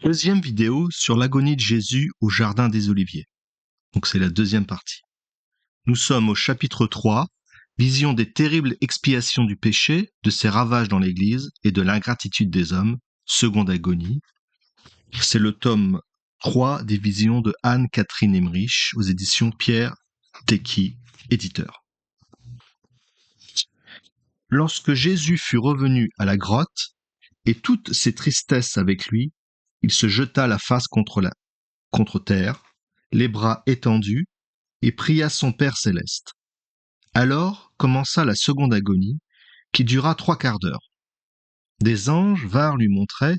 Deuxième vidéo sur l'agonie de Jésus au Jardin des Oliviers. Donc c'est la deuxième partie. Nous sommes au chapitre 3, vision des terribles expiations du péché, de ses ravages dans l'Église et de l'ingratitude des hommes, seconde agonie. C'est le tome 3 des visions de Anne-Catherine Emmerich aux éditions Pierre Tecky, éditeur. Lorsque Jésus fut revenu à la grotte, et toutes ses tristesses avec lui, il se jeta la face contre terre, les bras étendus, et pria son Père céleste. Alors commença la seconde agonie, qui dura 3/4 d'heure. Des anges vinrent lui montrer,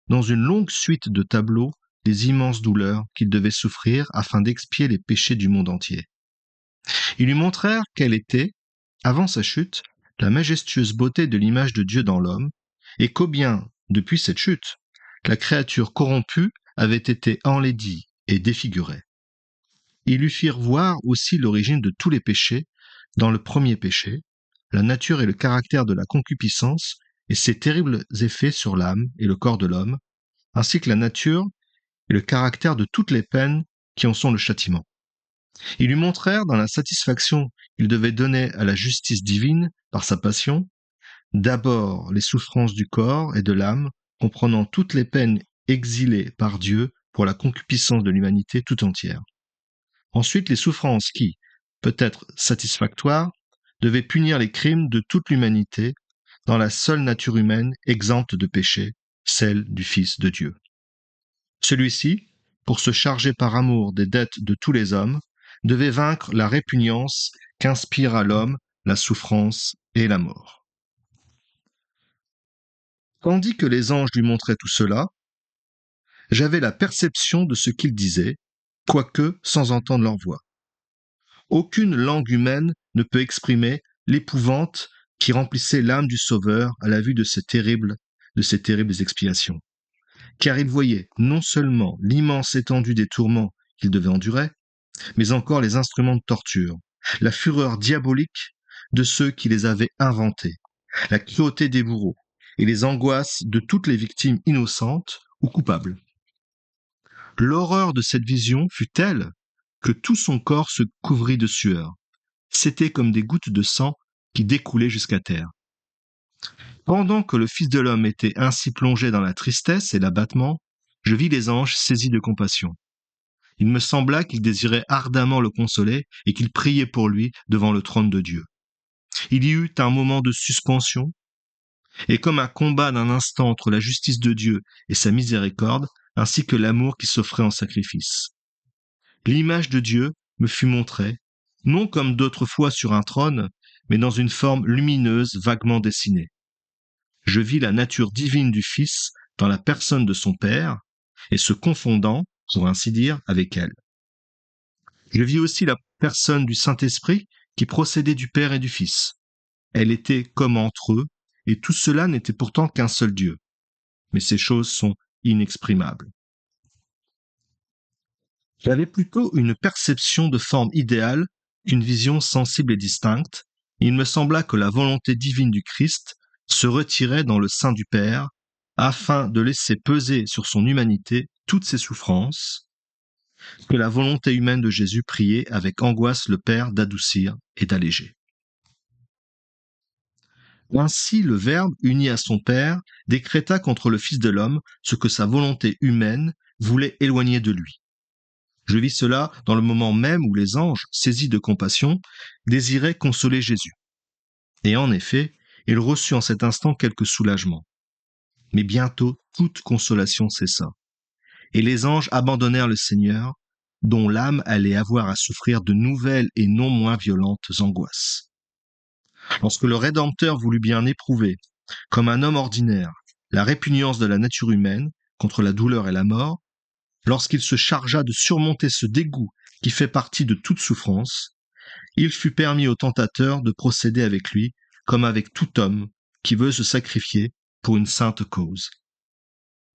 dans une longue suite de tableaux, les immenses douleurs qu'il devait souffrir afin d'expier les péchés du monde entier. Ils lui montrèrent quelle était, avant sa chute, la majestueuse beauté de l'image de Dieu dans l'homme, et combien, depuis cette chute, la créature corrompue avait été enlaidie et défigurée. Ils lui firent voir aussi l'origine de tous les péchés, dans le premier péché, la nature et le caractère de la concupiscence et ses terribles effets sur l'âme et le corps de l'homme, ainsi que la nature et le caractère de toutes les peines qui en sont le châtiment. Ils lui montrèrent, dans la satisfaction qu'il devait donner à la justice divine par sa passion, d'abord les souffrances du corps et de l'âme, comprenant toutes les peines exilées par Dieu pour la concupiscence de l'humanité tout entière. Ensuite, les souffrances qui, peut-être satisfactoires, devaient punir les crimes de toute l'humanité dans la seule nature humaine exempte de péché, celle du Fils de Dieu. Celui-ci, pour se charger par amour des dettes de tous les hommes, devait vaincre la répugnance qu'inspire à l'homme la souffrance et la mort. Tandis que les anges lui montraient tout cela, j'avais la perception de ce qu'ils disaient, quoique sans entendre leur voix. Aucune langue humaine ne peut exprimer l'épouvante qui remplissait l'âme du Sauveur à la vue de ces terribles expiations. Car il voyait non seulement l'immense étendue des tourments qu'il devait endurer, mais encore les instruments de torture, la fureur diabolique de ceux qui les avaient inventés, la cruauté des bourreaux et les angoisses de toutes les victimes innocentes ou coupables. L'horreur de cette vision fut telle que tout son corps se couvrit de sueur. C'étaient comme des gouttes de sang qui découlaient jusqu'à terre. Pendant que le Fils de l'homme était ainsi plongé dans la tristesse et l'abattement, je vis les anges saisis de compassion. Il me sembla qu'ils désiraient ardemment le consoler et qu'ils priaient pour lui devant le trône de Dieu. Il y eut un moment de suspension, et comme un combat d'un instant entre la justice de Dieu et sa miséricorde, ainsi que l'amour qui s'offrait en sacrifice. L'image de Dieu me fut montrée, non comme d'autres fois sur un trône, mais dans une forme lumineuse vaguement dessinée. Je vis la nature divine du Fils dans la personne de son Père, et se confondant, pour ainsi dire, avec elle. Je vis aussi la personne du Saint-Esprit qui procédait du Père et du Fils. Elle était comme entre eux, et tout cela n'était pourtant qu'un seul Dieu. Mais ces choses sont inexprimables. J'avais plutôt une perception de forme idéale qu'une vision sensible et distincte, et il me sembla que la volonté divine du Christ se retirait dans le sein du Père, afin de laisser peser sur son humanité toutes ses souffrances, que la volonté humaine de Jésus priait avec angoisse le Père d'adoucir et d'alléger. Ainsi, le Verbe, uni à son Père, décréta contre le Fils de l'homme ce que sa volonté humaine voulait éloigner de lui. Je vis cela dans le moment même où les anges, saisis de compassion, désiraient consoler Jésus. Et en effet, il reçut en cet instant quelque soulagement. Mais bientôt, toute consolation cessa. Et les anges abandonnèrent le Seigneur, dont l'âme allait avoir à souffrir de nouvelles et non moins violentes angoisses. Lorsque le Rédempteur voulut bien éprouver, comme un homme ordinaire, la répugnance de la nature humaine contre la douleur et la mort, lorsqu'il se chargea de surmonter ce dégoût qui fait partie de toute souffrance, il fut permis au tentateur de procéder avec lui comme avec tout homme qui veut se sacrifier pour une sainte cause.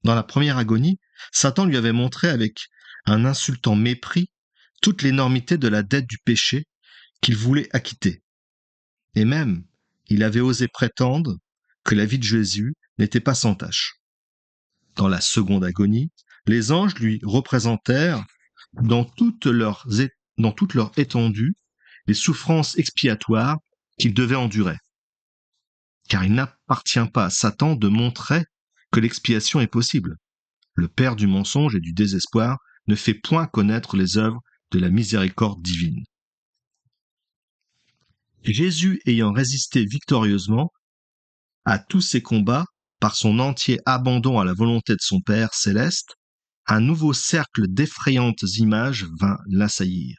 Dans la première agonie, Satan lui avait montré avec un insultant mépris toute l'énormité de la dette du péché qu'il voulait acquitter. Et même, il avait osé prétendre que la vie de Jésus n'était pas sans tache. Dans la seconde agonie, les anges lui représentèrent dans toute leur étendue les souffrances expiatoires qu'il devait endurer. Car il n'appartient pas à Satan de montrer que l'expiation est possible. Le père du mensonge et du désespoir ne fait point connaître les œuvres de la miséricorde divine. Jésus ayant résisté victorieusement à tous ces combats par son entier abandon à la volonté de son Père céleste, un nouveau cercle d'effrayantes images vint l'assaillir.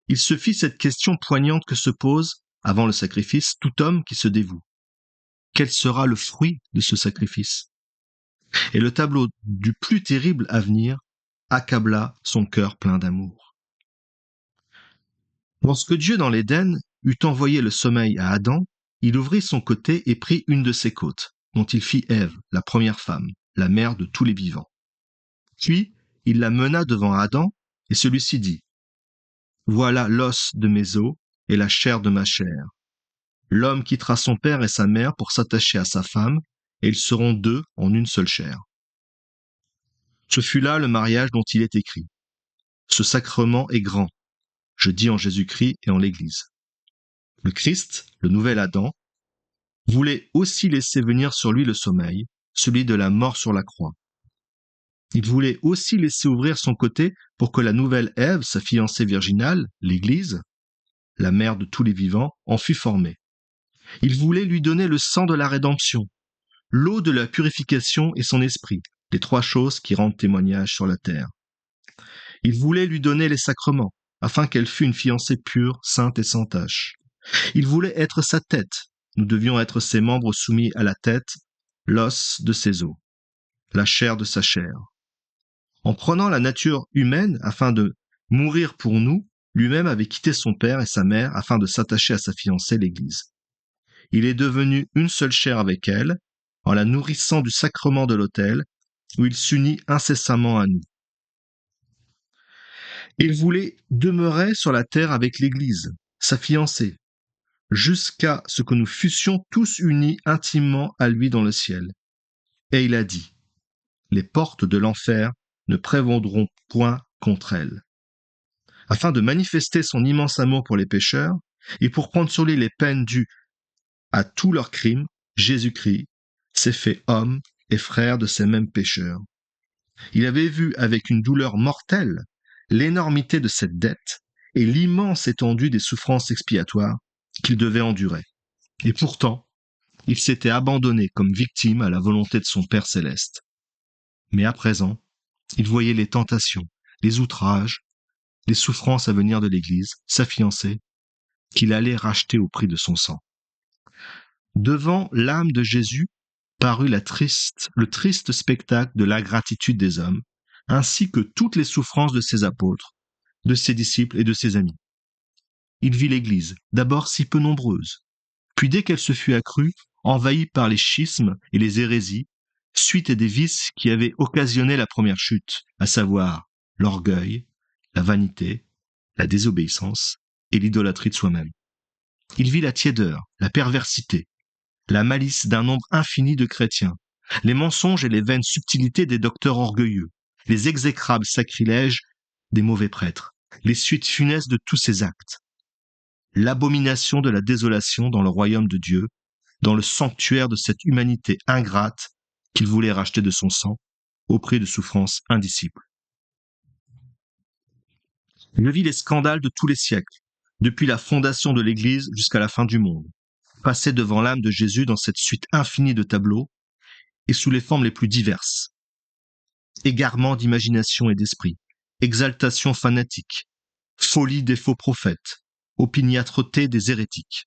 Il se fit cette question poignante que se pose, avant le sacrifice, tout homme qui se dévoue. Quel sera le fruit de ce sacrifice ? Et le tableau du plus terrible avenir accabla son cœur plein d'amour. Lorsque Dieu dans l'Éden eut envoyé le sommeil à Adam, il ouvrit son côté et prit une de ses côtes, dont il fit Ève, la première femme, la mère de tous les vivants. Puis il la mena devant Adam, et celui-ci dit : « Voilà l'os de mes os et la chair de ma chair. L'homme quittera son père et sa mère pour s'attacher à sa femme, et ils seront deux en une seule chair. » Ce fut là le mariage dont il est écrit. Ce sacrement est grand, je dis en Jésus-Christ et en l'Église. Le Christ, le nouvel Adam, voulait aussi laisser venir sur lui le sommeil, celui de la mort sur la croix. Il voulait aussi laisser ouvrir son côté pour que la nouvelle Ève, sa fiancée virginale, l'Église, la mère de tous les vivants, en fût formée. Il voulait lui donner le sang de la rédemption, l'eau de la purification et son esprit, les trois choses qui rendent témoignage sur la terre. Il voulait lui donner les sacrements, afin qu'elle fût une fiancée pure, sainte et sans tache. Il voulait être sa tête, nous devions être ses membres soumis à la tête, l'os de ses os, la chair de sa chair. En prenant la nature humaine afin de mourir pour nous, lui-même avait quitté son père et sa mère afin de s'attacher à sa fiancée, l'Église. Il est devenu une seule chair avec elle, en la nourrissant du sacrement de l'autel, où il s'unit incessamment à nous. Il voulait demeurer sur la terre avec l'Église, sa fiancée, jusqu'à ce que nous fussions tous unis intimement à lui dans le ciel. Et il a dit : « Les portes de l'enfer ne prévaudront point contre elle. » Afin de manifester son immense amour pour les pécheurs, et pour prendre sur lui les peines dues à tous leurs crimes, Jésus-Christ s'est fait homme et frère de ces mêmes pécheurs. Il avait vu avec une douleur mortelle l'énormité de cette dette et l'immense étendue des souffrances expiatoires qu'il devait endurer. Et pourtant, il s'était abandonné comme victime à la volonté de son Père céleste. Mais à présent, il voyait les tentations, les outrages, les souffrances à venir de l'Église, sa fiancée, qu'il allait racheter au prix de son sang. Devant l'âme de Jésus parut le triste spectacle de l'ingratitude des hommes, ainsi que toutes les souffrances de ses apôtres, de ses disciples et de ses amis. Il vit l'Église, d'abord si peu nombreuse, puis dès qu'elle se fut accrue, envahie par les schismes et les hérésies, suite des vices qui avaient occasionné la première chute, à savoir l'orgueil, la vanité, la désobéissance et l'idolâtrie de soi-même. Il vit la tiédeur, la perversité, la malice d'un nombre infini de chrétiens, les mensonges et les vaines subtilités des docteurs orgueilleux, les exécrables sacrilèges des mauvais prêtres, les suites funestes de tous ces actes, l'abomination de la désolation dans le royaume de Dieu, dans le sanctuaire de cette humanité ingrate qu'il voulait racheter de son sang, au prix de souffrances indicibles. Je vis les scandales de tous les siècles, depuis la fondation de l'Église jusqu'à la fin du monde, passer devant l'âme de Jésus dans cette suite infinie de tableaux et sous les formes les plus diverses. Égarement d'imagination et d'esprit, exaltation fanatique, folie des faux prophètes, opiniâtreté des hérétiques.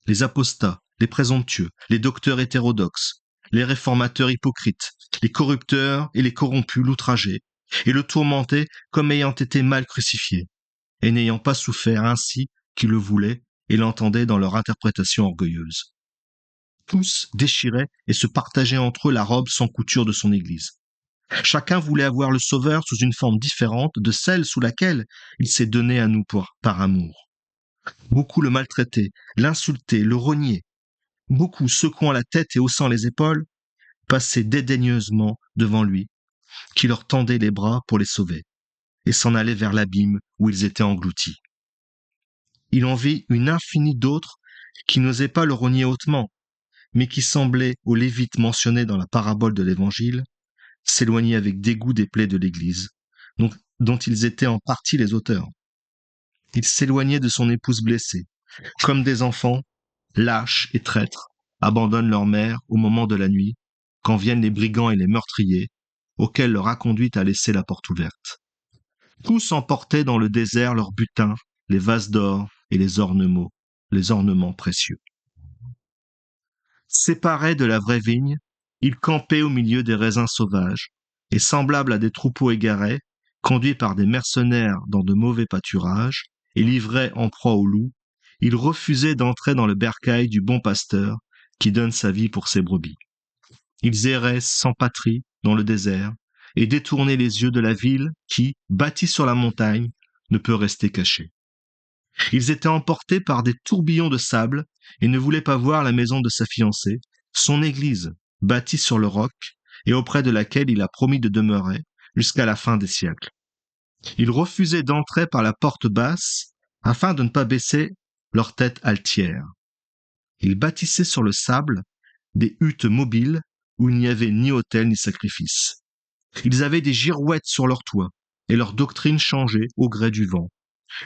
Les apostats, les présomptueux, les docteurs hétérodoxes, les réformateurs hypocrites, les corrupteurs et les corrompus l'outrageaient, et le tourmentaient comme ayant été mal crucifié, et n'ayant pas souffert ainsi qu'ils le voulaient et l'entendaient dans leur interprétation orgueilleuse. Tous déchiraient et se partageaient entre eux la robe sans couture de son Église. Chacun voulait avoir le Sauveur sous une forme différente de celle sous laquelle il s'est donné à nous par amour. Beaucoup le maltraitaient, l'insultaient, le rognaient. Beaucoup, secouant la tête et haussant les épaules, passaient dédaigneusement devant lui, qui leur tendait les bras pour les sauver, et s'en allaient vers l'abîme où ils étaient engloutis. Il en vit une infinie d'autres qui n'osaient pas le renier hautement, mais qui semblaient, aux Lévites mentionnés dans la parabole de l'Évangile, s'éloigner avec dégoût des plaies de l'Église, dont ils étaient en partie les auteurs. Ils s'éloignaient de son épouse blessée, comme des enfants, lâches et traîtres, abandonnent leur mère au moment de la nuit, quand viennent les brigands et les meurtriers, auxquels leur inconduite a laissé la porte ouverte. Tous emportaient dans le désert leur butin, les vases d'or et les ornements précieux. Séparés de la vraie vigne, ils campaient au milieu des raisins sauvages, et semblables à des troupeaux égarés, conduits par des mercenaires dans de mauvais pâturages, et livrés en proie aux loups, ils refusaient d'entrer dans le bercail du bon pasteur qui donne sa vie pour ses brebis. Ils erraient sans patrie dans le désert, et détournaient les yeux de la ville qui, bâtie sur la montagne, ne peut rester cachée. Ils étaient emportés par des tourbillons de sable et ne voulaient pas voir la maison de sa fiancée, son église, bâtie sur le roc et auprès de laquelle il a promis de demeurer jusqu'à la fin des siècles. Ils refusaient d'entrer par la porte basse afin de ne pas baisser leur tête altière. Ils bâtissaient sur le sable des huttes mobiles où il n'y avait ni autel ni sacrifice. Ils avaient des girouettes sur leur toit et leur doctrine changeait au gré du vent.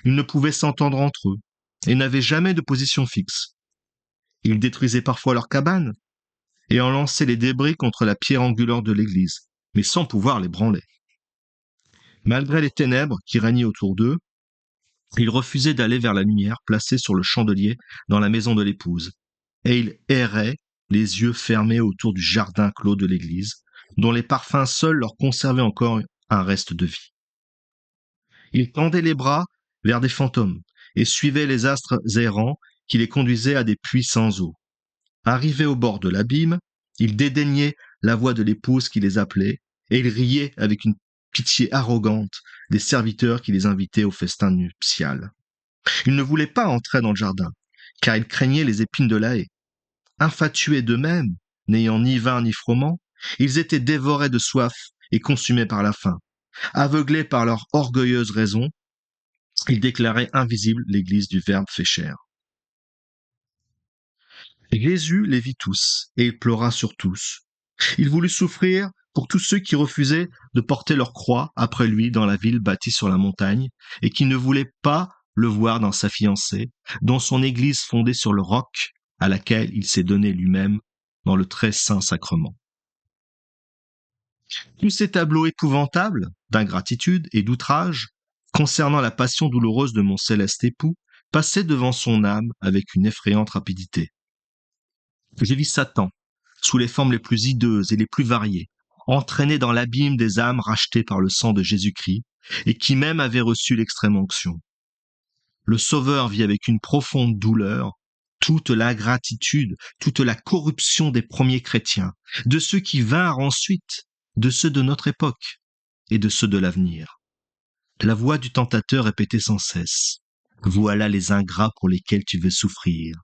Ils ne pouvaient s'entendre entre eux et n'avaient jamais de position fixe. Ils détruisaient parfois leurs cabanes et en lançaient les débris contre la pierre angulaire de l'église, mais sans pouvoir les branler. Malgré les ténèbres qui régnaient autour d'eux, ils refusaient d'aller vers la lumière placée sur le chandelier dans la maison de l'épouse, et ils erraient, les yeux fermés autour du jardin clos de l'église, dont les parfums seuls leur conservaient encore un reste de vie. Ils tendaient les bras vers des fantômes et suivaient les astres errants qui les conduisaient à des puits sans eau. Arrivés au bord de l'abîme, ils dédaignaient la voix de l'épouse qui les appelait, et ils riaient avec une pitié arrogante des serviteurs qui les invitaient au festin nuptial. Ils ne voulaient pas entrer dans le jardin, car ils craignaient les épines de la haie. Infatués d'eux-mêmes, n'ayant ni vin ni froment, ils étaient dévorés de soif et consumés par la faim. Aveuglés par leur orgueilleuse raison, ils déclaraient invisible l'Église du Verbe fait chair. Jésus les vit tous, et il pleura sur tous. Il voulut souffrir pour tous ceux qui refusaient de porter leur croix après lui dans la ville bâtie sur la montagne, et qui ne voulaient pas le voir dans sa fiancée, dans son Église fondée sur le roc, à laquelle il s'est donné lui-même dans le très saint sacrement. Tous ces tableaux épouvantables, d'ingratitude et d'outrage, concernant la passion douloureuse de mon céleste époux, passaient devant son âme avec une effrayante rapidité. J'ai vu Satan, sous les formes les plus hideuses et les plus variées, entraîné dans l'abîme des âmes rachetées par le sang de Jésus-Christ, et qui même avaient reçu l'extrême onction. Le Sauveur vit avec une profonde douleur toute l'ingratitude, toute la corruption des premiers chrétiens, de ceux qui vinrent ensuite, de ceux de notre époque et de ceux de l'avenir. La voix du tentateur répétait sans cesse « Voilà les ingrats pour lesquels tu veux souffrir ».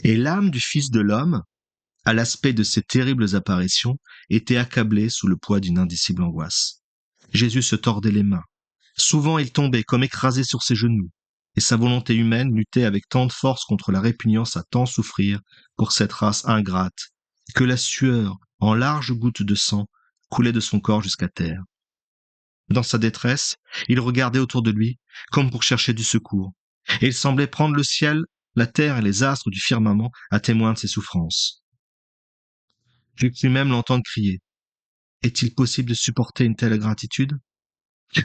Et l'âme du Fils de l'homme, à l'aspect de ces terribles apparitions, était accablée sous le poids d'une indicible angoisse. Jésus se tordait les mains. Souvent il tombait comme écrasé sur ses genoux, et sa volonté humaine luttait avec tant de force contre la répugnance à tant souffrir pour cette race ingrate, que la sueur, en larges gouttes de sang, coulait de son corps jusqu'à terre. Dans sa détresse, il regardait autour de lui, comme pour chercher du secours, et il semblait prendre le ciel, la terre et les astres du firmament à témoin de ses souffrances. Je crus même l'entendre crier. Est-il possible de supporter une telle ingratitude ?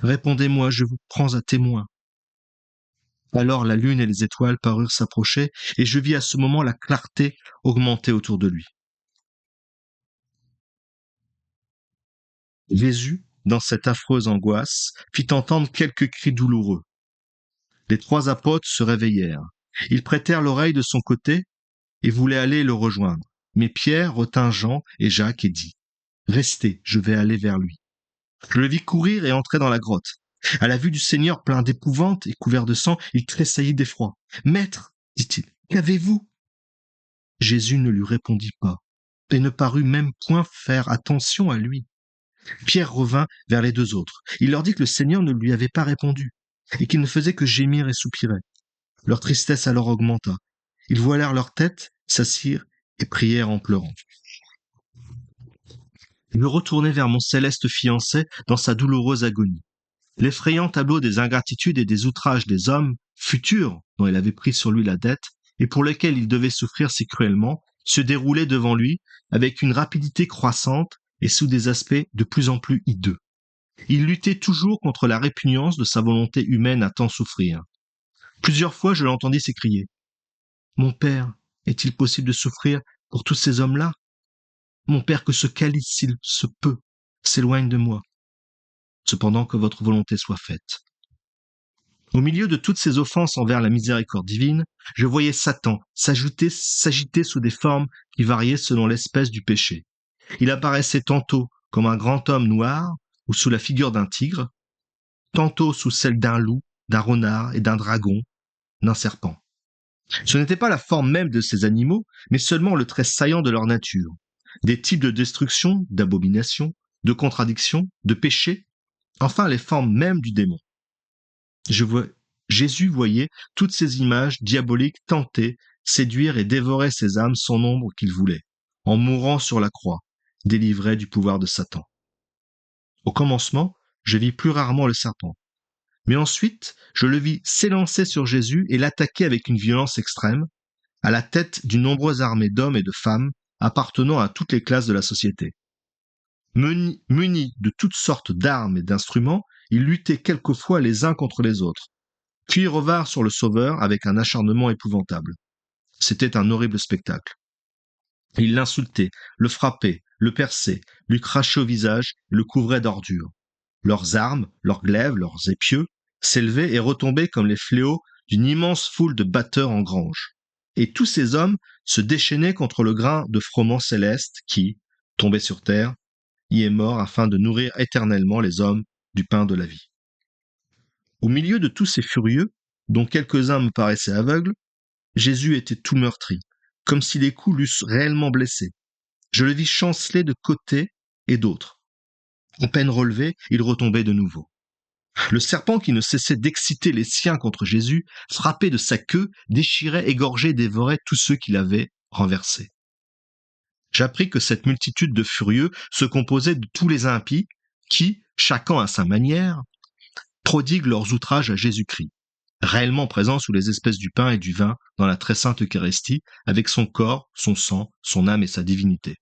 Répondez-moi, je vous prends à témoin. Alors la lune et les étoiles parurent s'approcher, et je vis à ce moment la clarté augmenter autour de lui. Jésus, dans cette affreuse angoisse, fit entendre quelques cris douloureux. Les 3 apôtres se réveillèrent. Ils prêtèrent l'oreille de son côté et voulaient aller le rejoindre. Mais Pierre retint Jean et Jacques et dit « Restez, je vais aller vers lui. » Je le vis courir et entrer dans la grotte. À la vue du Seigneur plein d'épouvante et couvert de sang, il tressaillit d'effroi. « Maître, dit-il, qu'avez-vous » Jésus ne lui répondit pas. et ne parut même point faire attention à lui. Pierre revint vers les deux autres. Il leur dit que le Seigneur ne lui avait pas répondu, et qu'il ne faisait que gémir et soupirer. Leur tristesse alors augmenta. Ils voilèrent leur tête, s'assirent et prièrent en pleurant. Je me retournai vers mon céleste fiancé dans sa douloureuse agonie. L'effrayant tableau des ingratitudes et des outrages des hommes futurs dont il avait pris sur lui la dette et pour lesquels il devait souffrir si cruellement se déroulait devant lui avec une rapidité croissante et sous des aspects de plus en plus hideux. Il luttait toujours contre la répugnance de sa volonté humaine à tant souffrir. Plusieurs fois je l'entendis s'écrier « Mon père, est-il possible de souffrir pour tous ces hommes-là ? Mon père, que ce calice, s'il se peut, s'éloigne de moi. Cependant que votre volonté soit faite. » Au milieu de toutes ces offenses envers la miséricorde divine, je voyais Satan s'agiter sous des formes qui variaient selon l'espèce du péché. Il apparaissait tantôt comme un grand homme noir ou sous la figure d'un tigre, tantôt sous celle d'un loup, d'un renard et d'un dragon, d'un serpent. Ce n'était pas la forme même de ces animaux, mais seulement le trait saillant de leur nature. Des types de destruction, d'abomination, de contradiction, de péché, enfin les formes mêmes du démon. Jésus voyait toutes ces images diaboliques tenter, séduire et dévorer ces âmes sans nombre qu'il voulait, en mourant sur la croix, délivré du pouvoir de Satan. Au commencement, je vis plus rarement le serpent. Mais ensuite, je le vis s'élancer sur Jésus et l'attaquer avec une violence extrême, à la tête d'une nombreuse armée d'hommes et de femmes appartenant à toutes les classes de la société. Munis de toutes sortes d'armes et d'instruments, ils luttaient quelquefois les uns contre les autres, puis revinrent sur le Sauveur avec un acharnement épouvantable. C'était un horrible spectacle. Ils l'insultaient, le frappaient, le perçaient, lui crachaient au visage, le couvraient d'ordures. Leurs armes, leurs glaives, leurs épieux s'élevaient et retombaient comme les fléaux d'une immense foule de batteurs en grange. Et tous ces hommes se déchaînaient contre le grain de froment céleste qui, tombé sur terre, y est mort afin de nourrir éternellement les hommes du pain de la vie. Au milieu de tous ces furieux, dont quelques-uns me paraissaient aveugles, Jésus était tout meurtri, comme si les coups l'eussent réellement blessé. Je le vis chanceler de côté et d'autre. À peine relevé, il retombait de nouveau. Le serpent qui ne cessait d'exciter les siens contre Jésus, frappé de sa queue, déchirait, égorgeait et dévorait tous ceux qui l'avaient renversé. J'appris que cette multitude de furieux se composait de tous les impies qui, chacun à sa manière, prodiguent leurs outrages à Jésus-Christ, réellement présent sous les espèces du pain et du vin dans la très sainte Eucharistie, avec son corps, son sang, son âme et sa divinité.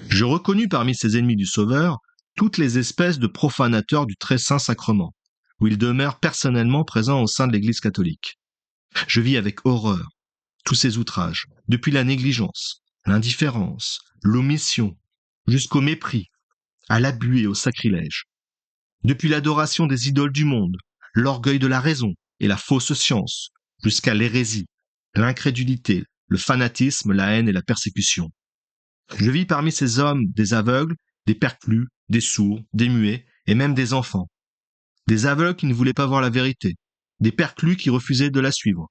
Je reconnus parmi ces ennemis du Sauveur toutes les espèces de profanateurs du très saint sacrement, où ils demeurent personnellement présents au sein de l'Église catholique. Je vis avec horreur tous ces outrages, depuis la négligence, l'indifférence, l'omission, jusqu'au mépris, à l'abus et au sacrilège. Depuis l'adoration des idoles du monde, l'orgueil de la raison et la fausse science, jusqu'à l'hérésie, l'incrédulité, le fanatisme, la haine et la persécution. Je vis parmi ces hommes des aveugles, des perclus, des sourds, des muets et même des enfants. Des aveugles qui ne voulaient pas voir la vérité, des perclus qui refusaient de la suivre,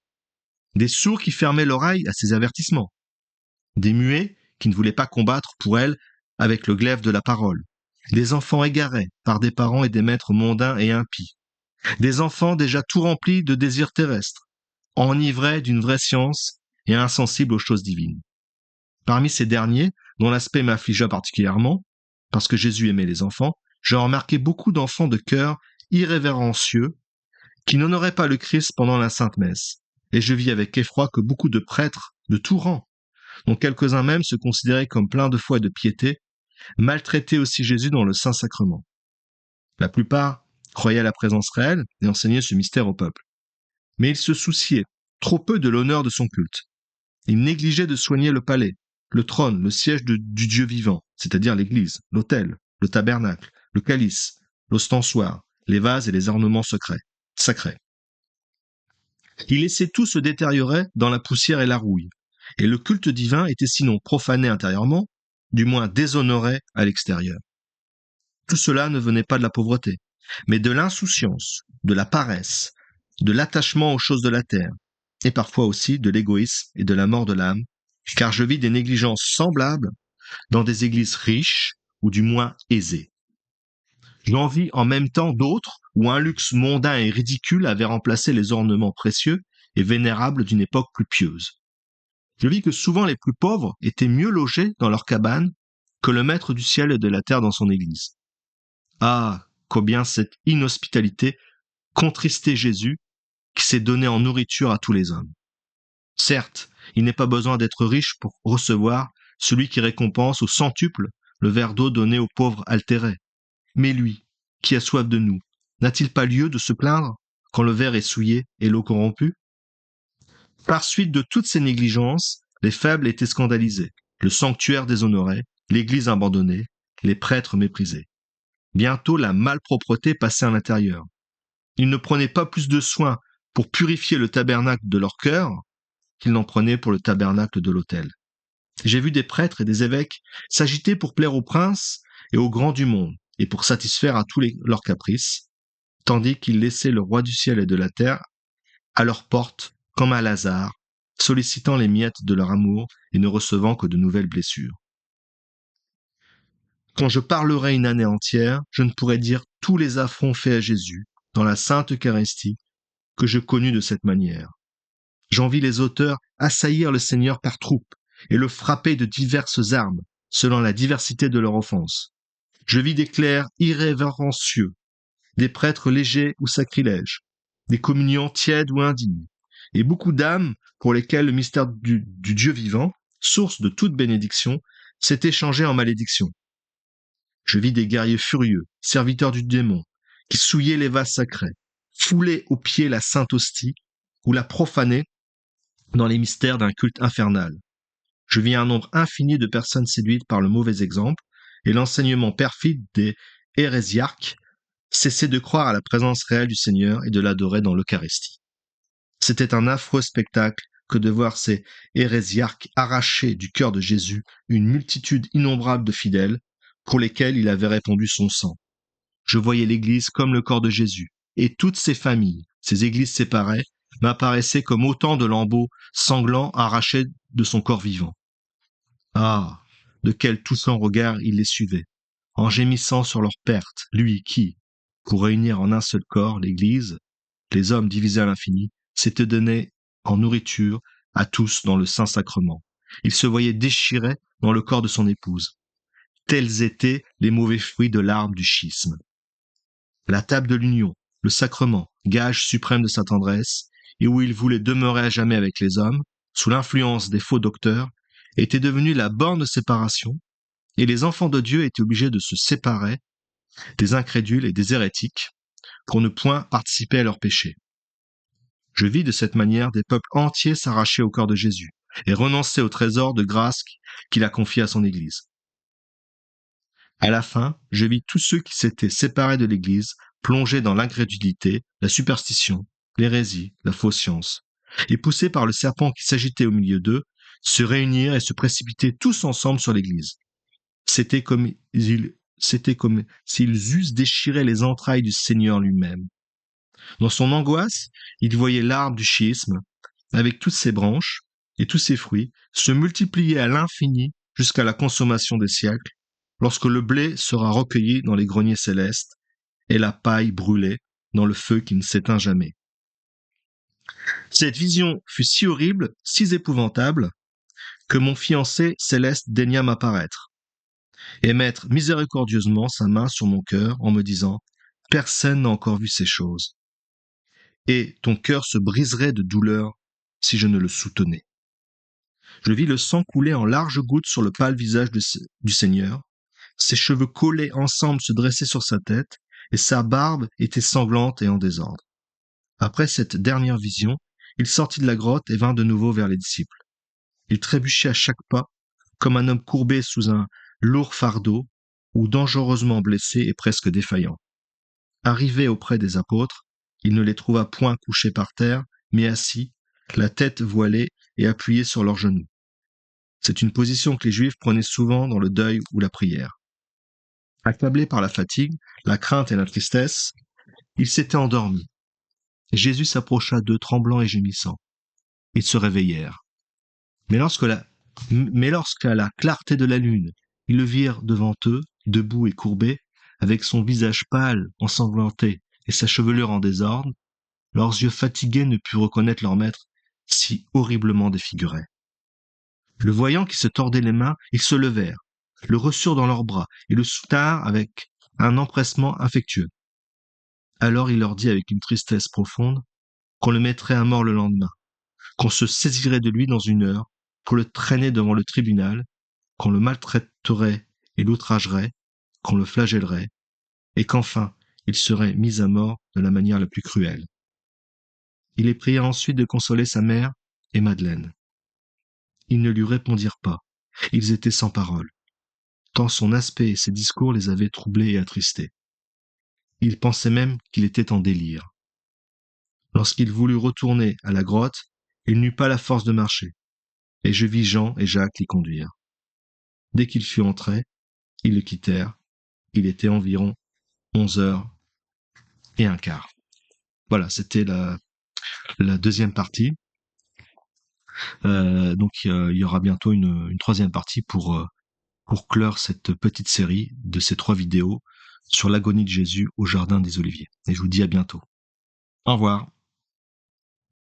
des sourds qui fermaient l'oreille à ses avertissements, des muets qui ne voulaient pas combattre pour elle avec le glaive de la parole, des enfants égarés par des parents et des maîtres mondains et impies, des enfants déjà tout remplis de désirs terrestres, enivrés d'une vraie science et insensibles aux choses divines. Parmi ces derniers, dont l'aspect m'affligea particulièrement, parce que Jésus aimait les enfants, j'ai remarqué beaucoup d'enfants de cœur irrévérencieux qui n'honoraient pas le Christ pendant la Sainte Messe, et je vis avec effroi que beaucoup de prêtres de tout rang, dont quelques-uns même se considéraient comme pleins de foi et de piété, maltraitaient aussi Jésus dans le Saint-Sacrement. La plupart croyaient à la présence réelle et enseignaient ce mystère au peuple. Mais ils se souciaient trop peu de l'honneur de son culte. Ils négligeaient de soigner le palais, le trône, le siège du Dieu vivant, c'est-à-dire l'église, l'autel, le tabernacle, le calice, l'ostensoir, les vases et les ornements sacrés. Ils laissaient tout se détériorer dans la poussière et la rouille, et le culte divin était sinon profané intérieurement, du moins déshonoré à l'extérieur. Tout cela ne venait pas de la pauvreté, mais de l'insouciance, de la paresse, de l'attachement aux choses de la terre, et parfois aussi de l'égoïsme et de la mort de l'âme, car je vis des négligences semblables dans des églises riches ou du moins aisées. J'en vis en même temps d'autres où un luxe mondain et ridicule avait remplacé les ornements précieux et vénérables d'une époque plus pieuse. Je vis que souvent les plus pauvres étaient mieux logés dans leur cabane que le maître du ciel et de la terre dans son église. Ah, combien cette inhospitalité contristait Jésus qui s'est donné en nourriture à tous les hommes. Certes, il n'est pas besoin d'être riche pour recevoir celui qui récompense au centuple le verre d'eau donné aux pauvres altérés. Mais lui, qui a soif de nous, n'a-t-il pas lieu de se plaindre quand le verre est souillé et l'eau corrompue? Par suite de toutes ces négligences, les faibles étaient scandalisés, le sanctuaire déshonoré, l'église abandonnée, les prêtres méprisés. Bientôt la malpropreté passait à l'intérieur. Ils ne prenaient pas plus de soin pour purifier le tabernacle de leur cœur qu'ils n'en prenaient pour le tabernacle de l'autel. J'ai vu des prêtres et des évêques s'agiter pour plaire aux princes et aux grands du monde, et pour satisfaire à tous leurs caprices, tandis qu'ils laissaient le roi du ciel et de la terre à leur porte comme un Lazare, sollicitant les miettes de leur amour et ne recevant que de nouvelles blessures. Quand je parlerai une année entière, je ne pourrai dire tous les affronts faits à Jésus, dans la sainte Eucharistie, que je connus de cette manière. J'en vis les auteurs assaillir le Seigneur par troupes et le frapper de diverses armes, selon la diversité de leur offense. Je vis des clercs irrévérencieux, des prêtres légers ou sacrilèges, des communions tièdes ou indignes, et beaucoup d'âmes pour lesquelles le mystère du Dieu vivant, source de toute bénédiction, s'est échangé en malédiction. Je vis des guerriers furieux, serviteurs du démon, qui souillaient les vases sacrés, foulaient aux pieds la sainte hostie, ou la profanaient dans les mystères d'un culte infernal. Je vis un nombre infini de personnes séduites par le mauvais exemple et l'enseignement perfide des hérésiarques cesser de croire à la présence réelle du Seigneur et de l'adorer dans l'Eucharistie. C'était un affreux spectacle que de voir ces hérésiarques arracher du cœur de Jésus une multitude innombrable de fidèles pour lesquels il avait répandu son sang. Je voyais l'Église comme le corps de Jésus, et toutes ces familles, ces églises séparées, m'apparaissaient comme autant de lambeaux sanglants arrachés de son corps vivant. Ah, de quel touchant regard il les suivait, en gémissant sur leur perte, lui qui, pour réunir en un seul corps l'Église, les hommes divisés à l'infini, s'était donné en nourriture à tous dans le Saint-Sacrement. Il se voyait déchiré dans le corps de son épouse. Tels étaient les mauvais fruits de l'arbre du schisme. La table de l'union, le sacrement, gage suprême de sa tendresse, et où il voulait demeurer à jamais avec les hommes, sous l'influence des faux docteurs, était devenue la borne de séparation, et les enfants de Dieu étaient obligés de se séparer des incrédules et des hérétiques, pour ne point participer à leurs péchés. Je vis de cette manière des peuples entiers s'arracher au corps de Jésus, et renoncer au trésor de grâce qu'il a confié à son Église. À la fin, je vis tous ceux qui s'étaient séparés de l'Église, plongés dans l'incrédulité, la superstition, l'hérésie, la fausse science, et poussés par le serpent qui s'agitait au milieu d'eux, se réunir et se précipiter tous ensemble sur l'Église. C'était comme s'ils eussent déchiré les entrailles du Seigneur lui-même. Dans son angoisse, il voyait l'arbre du schisme, avec toutes ses branches et tous ses fruits, se multiplier à l'infini jusqu'à la consommation des siècles, lorsque le blé sera recueilli dans les greniers célestes et la paille brûlée dans le feu qui ne s'éteint jamais. Cette vision fut si horrible, si épouvantable, que mon fiancé céleste daigna m'apparaître et mettre miséricordieusement sa main sur mon cœur en me disant « Personne n'a encore vu ces choses. Et ton cœur se briserait de douleur si je ne le soutenais. » Je vis le sang couler en larges gouttes sur le pâle visage du Seigneur. Ses cheveux collés ensemble se dressaient sur sa tête, et sa barbe était sanglante et en désordre. Après cette dernière vision, il sortit de la grotte et vint de nouveau vers les disciples. Il trébuchait à chaque pas, comme un homme courbé sous un lourd fardeau, ou dangereusement blessé et presque défaillant. Arrivé auprès des apôtres, il ne les trouva point couchés par terre, mais assis, la tête voilée et appuyée sur leurs genoux. C'est une position que les Juifs prenaient souvent dans le deuil ou la prière. Accablés par la fatigue, la crainte et la tristesse, ils s'étaient endormis. Jésus s'approcha d'eux tremblant et gémissant. Ils se réveillèrent. Mais lorsqu'à la clarté de la lune, Ils le virent devant eux, debout et courbé, avec son visage pâle, ensanglanté, et sa chevelure en désordre. Leurs yeux fatigués ne purent reconnaître leur maître, si horriblement défiguré. Le voyant qui se tordait les mains, ils se levèrent, le reçurent dans leurs bras, et le soutinrent avec un empressement affectueux. Alors il leur dit avec une tristesse profonde qu'on le mettrait à mort le lendemain, qu'on se saisirait de lui dans une heure, pour le traîner devant le tribunal, qu'on le maltraiterait et l'outragerait, qu'on le flagellerait, et qu'enfin il serait mis à mort de la manière la plus cruelle. Il les pria ensuite de consoler sa mère et Madeleine. Ils ne lui répondirent pas, ils étaient sans parole, tant son aspect et ses discours les avaient troublés et attristés. Ils pensaient même qu'il était en délire. Lorsqu'il voulut retourner à la grotte, il n'eut pas la force de marcher, et je vis Jean et Jacques l'y conduire. Dès qu'il fut entré, ils le quittèrent. Il était environ 11h15. Voilà, c'était la deuxième partie. Donc il y aura bientôt une troisième partie pour clore cette petite série de ces 3 vidéos sur l'agonie de Jésus au Jardin des Oliviers. Et je vous dis à bientôt. Au revoir.